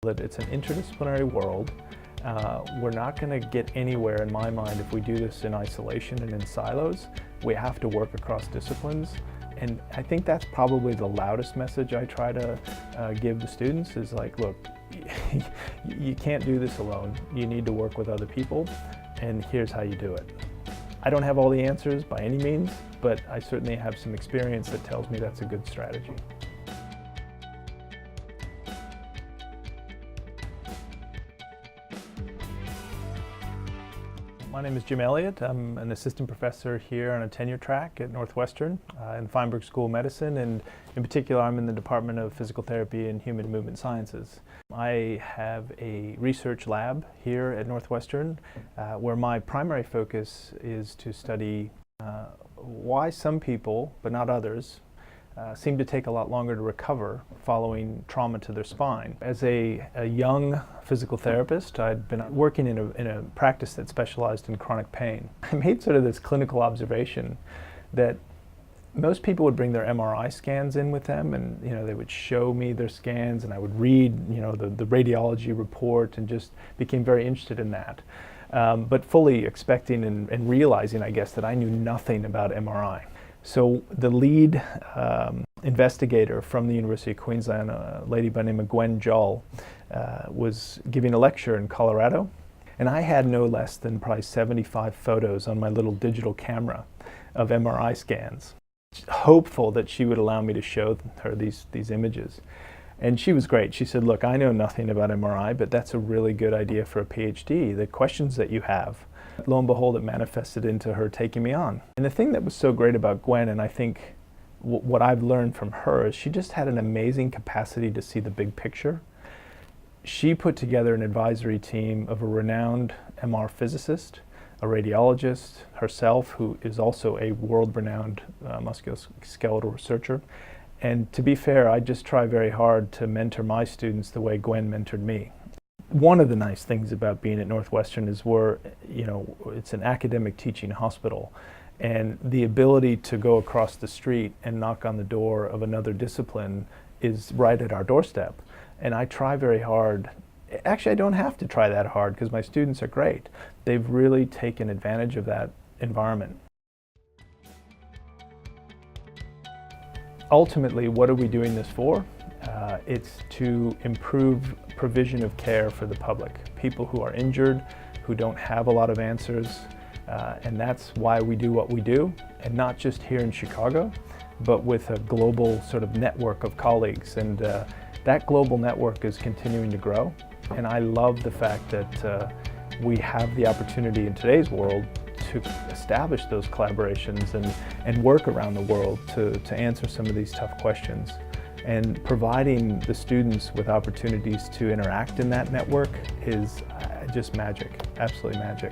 That it's an interdisciplinary world. We're not going to get anywhere, in my mind, if we do this in isolation and in silos. We have to work across disciplines. And I think that's probably the loudest message I try to give the students is like, look, you can't do this alone. You need to work with other people, and here's how you do it. I don't have all the answers by any means, but I certainly have some experience that tells me that's a good strategy. My name is Jim Elliott. I'm an assistant professor here on a tenure track at Northwestern in the Feinberg School of Medicine, and in particular I'm in the Department of Physical Therapy and Human Movement Sciences. I have a research lab here at Northwestern where my primary focus is to study why some people, but not others, seem to take a lot longer to recover following trauma to their spine. As a young physical therapist, I'd been working in a practice that specialized in chronic pain. I made sort of this clinical observation that most people would bring their MRI scans in with them, and they would show me their scans, and I would read the radiology report and just became very interested in that. But fully expecting and realizing, I guess, that I knew nothing about MRI. So the lead investigator from the University of Queensland, a lady by the name of Gwen Jull, was giving a lecture in Colorado, and I had no less than probably 75 photos on my little digital camera of MRI scans, hopeful that she would allow me to show her these images. And she was great. She said, look, I know nothing about MRI, but that's a really good idea for a PhD. The questions that you have. Lo and behold, it manifested into her taking me on. And the thing that was so great about Gwen, and I think what I've learned from her, is she just had an amazing capacity to see the big picture. She put together an advisory team of a renowned MR physicist, a radiologist, herself, who is also a world-renowned musculoskeletal researcher. And to be fair, I just try very hard to mentor my students the way Gwen mentored me. One of the nice things about being at Northwestern is it's an academic teaching hospital, and the ability to go across the street and knock on the door of another discipline is right at our doorstep. And I try very hard. Actually, I don't have to try that hard because my students are great. They've really taken advantage of that environment. Ultimately, what are we doing this for? It's to improve provision of care for the public, people who are injured, who don't have a lot of answers, and that's why we do what we do, and not just here in Chicago, but with a global sort of network of colleagues, and that global network is continuing to grow, and I love the fact that we have the opportunity in today's world to establish those collaborations and work around the world to answer some of these tough questions. And providing the students with opportunities to interact in that network is just magic, absolutely magic.